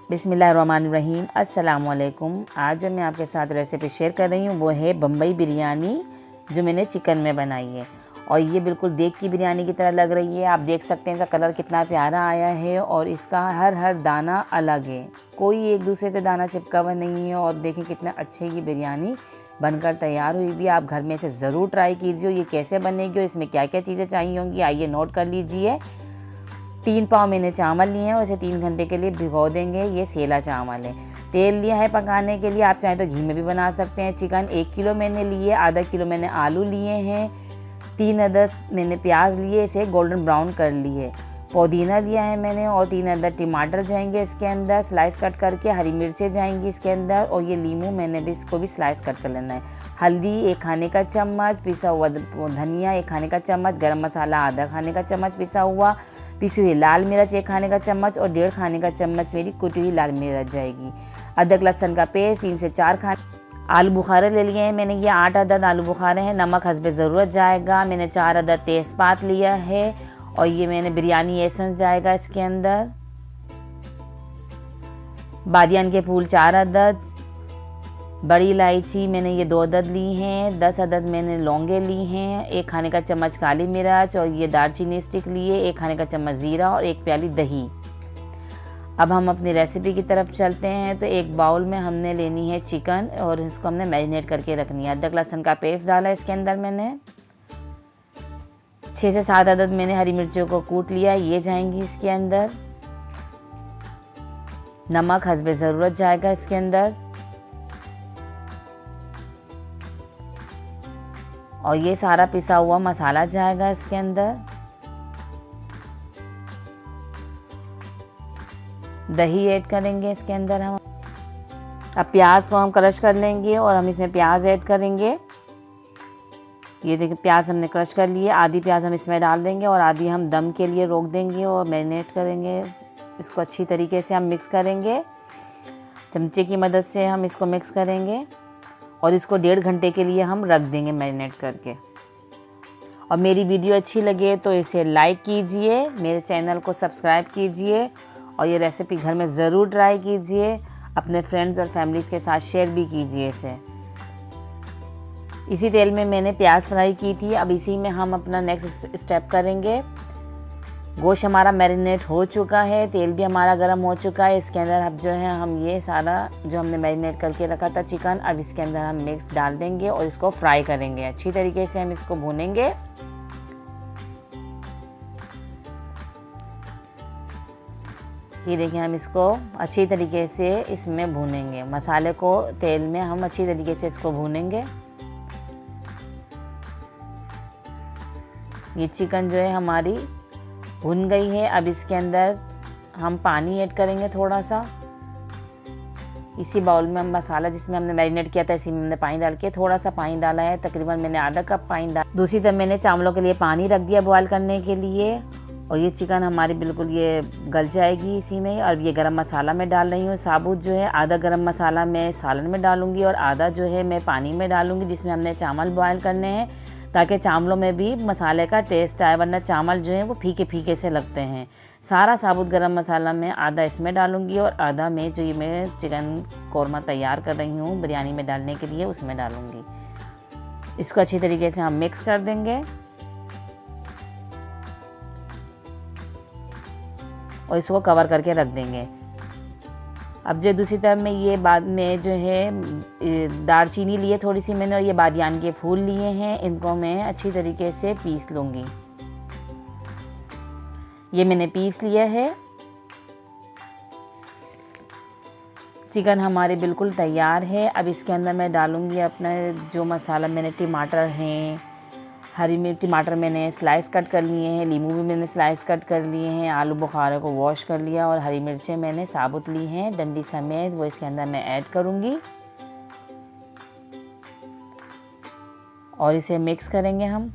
बिस्मिल्लाहिर्रहमानिर्रहीम। अस्सलामुअलैकुम। आज जो मैं आपके साथ रेसिपी शेयर कर रही हूँ वो है बम्बई बिरयानी, जो मैंने चिकन में बनाई है। और ये बिल्कुल देग की बिरयानी की तरह लग रही है। आप देख सकते हैं इसका कलर कितना प्यारा आया है और इसका हर दाना अलग है, कोई एक दूसरे से दाना चिपका हुआ नहीं है। और देखिए कितना अच्छे ये बिरयानी बनकर तैयार हुई भी। आप घर में इसे ज़रूर ट्राई कीजिए। ये कैसे बनेगी और इसमें क्या क्या चीज़ें चाहिए होंगी, आइए नोट कर लीजिए। 3 पाव मैंने चावल लिए हैं और इसे 3 घंटे के लिए भिगो देंगे। ये सेला चावल है। तेल लिया है पकाने के लिए, आप चाहें तो घी में भी बना सकते हैं। चिकन 1 किलो मैंने लिए, आधा किलो मैंने आलू लिए हैं, 3 अदद मैंने प्याज लिए, इसे गोल्डन ब्राउन कर लिए। पुदीना लिया है मैंने और 3 अदद टमाटर जाएंगे इसके अंदर स्लाइस कट करके, हरी मिर्चें जाएंगी इसके अंदर और ये लीमू मैंने भी इसको भी स्लाइस कट कर लेना है। हल्दी 1 खाने का चम्मच, पिसा हुआ धनिया 1 खाने का चम्मच, गरम मसाला आधा खाने का चम्मच पिसा हुआ, पिसी हुई लाल मिर्च 1 खाने का चम्मच और 1.5 खाने का चम्मच मेरी कुटी हुई लाल मिर्च जाएगी। अदरक लहसुन का पेस्ट 3 से 4 खाने। आलू बुखारे ले लिए हैं मैंने, ये 8 अदद आलू बुखारे हैं। नमक हस्बे ज़रूरत जाएगा। मैंने 4 अदद तेज़पात लिया है और ये मैंने बिरयानी एसेंस जाएगा इसके अंदर। बादियान के फूल 4 अदद, बड़ी इलायची मैंने ये 2 अदद ली हैं, 10 अदद मैंने लौंगे ली हैं, 1 खाने का चम्मच काली मिर्च और ये दालचीनी स्टिक लिए, 1 खाने का चम्मच ज़ीरा और 1 प्याली दही। अब हम अपनी रेसिपी की तरफ चलते हैं। तो एक बाउल में हमने लेनी है चिकन और इसको हमने मैरिनेट करके रखनी है। अदरक लहसुन का पेस्ट डाला इसके अंदर मैंने, 6 से 7 अदद मैंने हरी मिर्चों को कूट लिया, ये जाएंगी इसके अंदर। नमक हस्बे ज़रूरत जाएगा इसके अंदर और ये सारा पिसा हुआ मसाला जाएगा इसके अंदर। दही ऐड करेंगे इसके अंदर हम। अब प्याज को हम क्रश कर लेंगे और हम इसमें प्याज ऐड करेंगे। ये देखिए प्याज हमने क्रश कर लिए, आधी प्याज हम इसमें डाल देंगे और आधी हम दम के लिए रोक देंगे और मैरिनेट करेंगे। इसको अच्छी तरीके से हम मिक्स करेंगे, चमचे की मदद से हम इसको मिक्स करेंगे और इसको 1.5 घंटे के लिए हम रख देंगे मैरिनेट करके। और मेरी वीडियो अच्छी लगे तो इसे लाइक कीजिए, मेरे चैनल को सब्सक्राइब कीजिए और ये रेसिपी घर में ज़रूर ट्राई कीजिए। अपने फ्रेंड्स और फैमिलीज़ के साथ शेयर भी कीजिए इसे। इसी तेल में मैंने प्याज फ्राई की थी। अब इसी में हम अपना नेक्स्ट स्टेप करेंगे। गोश्त हमारा मैरिनेट हो चुका है, तेल भी हमारा गर्म हो चुका है। इसके अंदर अब जो है हम ये सारा जो हमने मैरिनेट करके रखा था चिकन, अब इसके अंदर हम मिक्स डाल देंगे और इसको फ्राई करेंगे। अच्छी तरीके से हम इसको भूनेंगे। ये देखिए हम इसको अच्छी तरीके से इसमें भूनेंगे, मसाले को तेल में हम अच्छी तरीके से इसको भूनेंगे। ये चिकन जो है हमारी भुन गई है। अब इसके अंदर हम पानी ऐड करेंगे थोड़ा सा। इसी बाउल में हम मसाला जिसमें हमने मैरिनेट किया था इसी में हमने पानी डाल के थोड़ा सा पानी डाला है, तकरीबन मैंने आधा कप पानी डाला। दूसरी तरफ मैंने चावलों के लिए पानी रख दिया बॉयल करने के लिए और ये चिकन हमारी बिल्कुल ये गल जाएगी इसी में। और ये गरम मसाला मैं डाल रही हूँ साबुत, जो है आधा गरम मसाला मैं सालन में डालूंगी और आधा जो है मैं पानी में डालूंगी जिसमें हमने चावल बॉयल करने हैं, ताकि चावलों में भी मसाले का टेस्ट आए, वरना चावल जो है वो फीके फीके से लगते हैं। सारा साबुत गरम मसाला मैं आधा इसमें डालूंगी और आधा में जो ये मैं चिकन कौरमा तैयार कर रही हूँ बिरयानी में डालने के लिए उसमें डालूंगी। इसको अच्छी तरीके से हम मिक्स कर देंगे और इसको कवर करके रख देंगे। अब जो दूसरी तरफ में ये बाद में जो है दालचीनी लिए थोड़ी सी मैंने और ये बादियान के फूल लिए हैं, इनको मैं अच्छी तरीके से पीस लूँगी। ये मैंने पीस लिया है। चिकन हमारे बिल्कुल तैयार है। अब इसके अंदर मैं डालूँगी अपना जो मसाला, मैंने टमाटर हैं, हरी मिर्च टमाटर मैंने स्लाइस कट कर लिए हैं, लीमू भी मैंने स्लाइस कट कर लिए हैं, आलू बुखारे को वॉश कर लिया और हरी मिर्चें मैंने साबुत ली हैं डंडी समेत, वो इसके अंदर मैं ऐड करूँगी और इसे मिक्स करेंगे हम।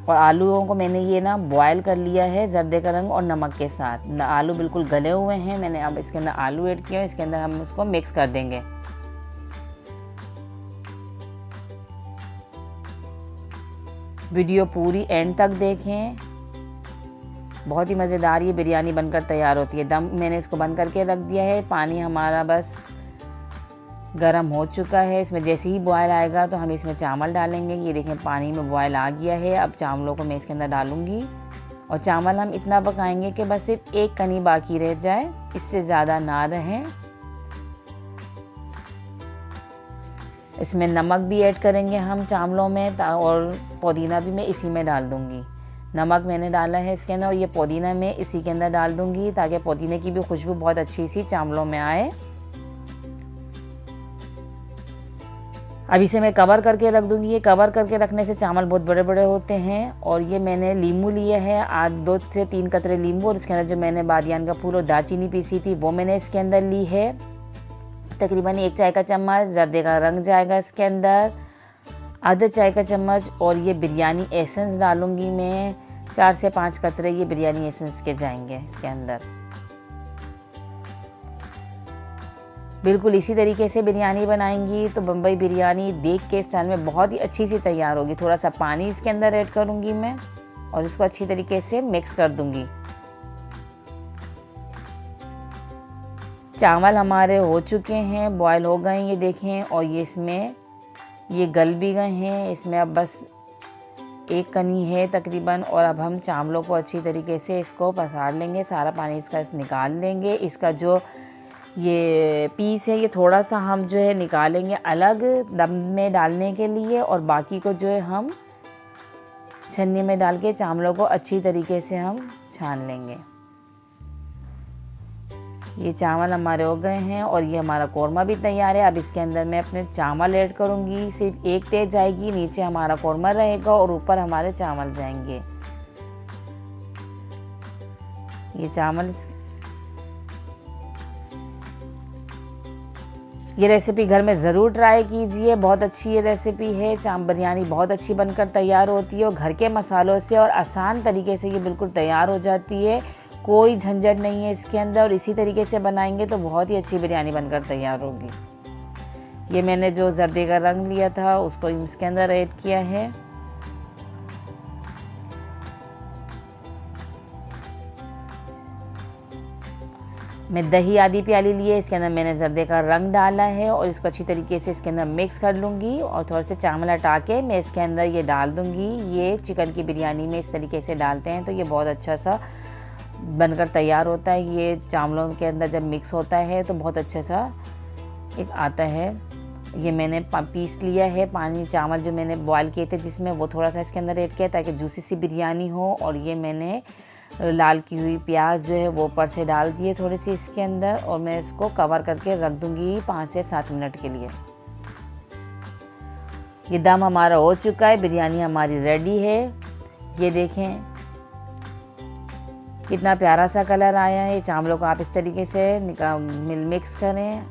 और आलूओं को मैंने ये ना बॉयल कर लिया है जर्दे का रंग और नमक के साथ। आलू बिल्कुल गले हुए हैं, मैंने अब इसके अंदर आलू ऐड किया, इसके अंदर हम उसको मिक्स कर देंगे। वीडियो पूरी एंड तक देखें। बहुत ही मज़ेदार ये बिरयानी बनकर तैयार होती है। दम मैंने इसको बंद करके रख दिया है। पानी हमारा बस गरम हो चुका है। इसमें जैसे ही बॉयल आएगा तो हम इसमें चावल डालेंगे। ये देखें पानी में बॉयल आ गया है। अब चावलों को मैं इसके अंदर डालूँगी और चावल हम इतना पकाएंगे कि बस सिर्फ एक कनी बाकी रह जाए, इससे ज़्यादा ना रहें। इसमें नमक भी ऐड करेंगे हम चावलों में और पुदीना भी मैं इसी में डाल दूँगी। नमक मैंने डाला है इसके अंदर और ये पुदीना मैं इसी के अंदर डाल दूँगी ताकि पुदीने की भी खुशबू बहुत अच्छी सी चावलों में आए। अब इसे मैं कवर करके रख दूँगी। ये कवर करके रखने से चावल बहुत बड़े बड़े होते हैं। और ये मैंने नींबू लिया है, 2 से 3 कतरे नींबू, और इसके अंदर जो मैंने बादियान का फूल और दालचीनी पीसी थी वो मैंने इसके अंदर ली है। तकरीबन 1 चाय का चम्मच जर्दे का रंग जाएगा इसके अंदर, आधा चाय का चम्मच, और ये बिरयानी एसेंस डालूँगी मैं। 4 से 5 कतरे ये बिरयानी एसेंस के जाएंगे इसके अंदर। बिल्कुल इसी तरीके से बिरयानी बनाएंगी तो बम्बई बिरयानी देख के स्टाइल में बहुत ही अच्छी सी तैयार होगी। थोड़ा सा पानी इसके अंदर ऐड करूँगी मैं और इसको अच्छी तरीके से मिक्स कर दूँगी। चावल हमारे हो चुके हैं, बॉयल हो गए ये देखें, और ये इसमें ये गल भी गए हैं। इसमें अब बस एक कनी है तकरीबन, और अब हम चावलों को अच्छी तरीके से इसको पसार लेंगे, सारा पानी इसका निकाल लेंगे। इसका जो ये पीस है ये थोड़ा सा हम जो है निकालेंगे अलग दम में डालने के लिए, और बाकी को जो है हम छन्नी में डाल के चावलों को अच्छी तरीके से हम छान लेंगे। ये चावल हमारे हो गए हैं और ये हमारा कौरमा भी तैयार है। अब इसके अंदर मैं अपने चावल ऐड करूँगी। सिर्फ एक तेज जाएगी, नीचे हमारा कौरमा रहेगा और ऊपर हमारे चावल जाएंगे। ये चावल, ये रेसिपी घर में ज़रूर ट्राई कीजिए, बहुत अच्छी ये रेसिपी है। बिरयानी बहुत अच्छी बनकर तैयार होती है और घर के मसालों से और आसान तरीके से ये बिल्कुल तैयार हो जाती है। कोई झंझट नहीं है इसके अंदर, और इसी तरीके से बनाएंगे तो बहुत ही अच्छी बिरयानी बनकर तैयार होगी। ये मैंने जो जर्दे का रंग लिया था उसको इसके अंदर ऐड किया है। मैं दही आधी प्याली लिए, इसके अंदर मैंने जर्दे का रंग डाला है और इसको अच्छी तरीके से इसके अंदर मिक्स कर लूँगी, और थोड़े से चावल हटा के मैं इसके अंदर ये डाल दूँगी। ये चिकन की बिरयानी में इस तरीके से डालते हैं तो ये बहुत अच्छा सा बनकर तैयार होता है। ये चावलों के अंदर जब मिक्स होता है तो बहुत अच्छा सा एक आता है। ये मैंने पीस लिया है पानी, चावल जो मैंने बॉयल किए थे जिसमें, वो थोड़ा सा इसके अंदर ऐड किया ताकि जूसी सी बिरयानी हो। और ये मैंने लाल की हुई प्याज जो है वो ऊपर से डाल दिए थोड़ी सी इसके अंदर, और मैं इसको कवर करके रख दूँगी 5 से 7 मिनट के लिए। ये दम हमारा हो चुका है, बिरयानी हमारी रेडी है। ये देखें कितना प्यारा सा कलर आया है। चावलों को आप इस तरीके से मिक्स करें।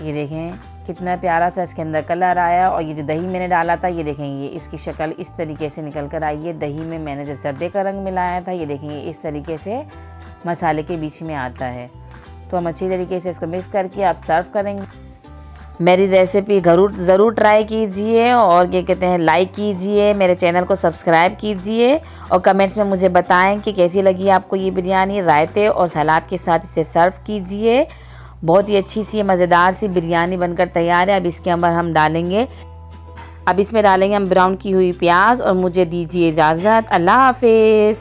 ये देखें कितना प्यारा सा इसके अंदर कलर आया, और ये जो दही मैंने डाला था ये देखें ये इसकी शक्ल इस तरीके से निकल कर आई है। दही में मैंने जो जर्दे का रंग मिलाया था ये देखें इस तरीके से मसाले के बीच में आता है। तो हम अच्छी तरीके से इसको मिक्स करके आप सर्व करेंगे। मेरी रेसिपी ज़रूर ट्राई कीजिए, और क्या कहते हैं लाइक कीजिए, मेरे चैनल को सब्सक्राइब कीजिए, और कमेंट्स में मुझे बताएं कि कैसी लगी आपको ये बिरयानी। रायते और सलाद के साथ इसे सर्व कीजिए। बहुत ही अच्छी सी मज़ेदार सी बिरयानी बनकर तैयार है। अब इसके अंदर हम डालेंगे, अब इसमें डालेंगे हम ब्राउन की हुई प्याज, और मुझे दीजिए इजाज़त। अल्लाह हाफिज़।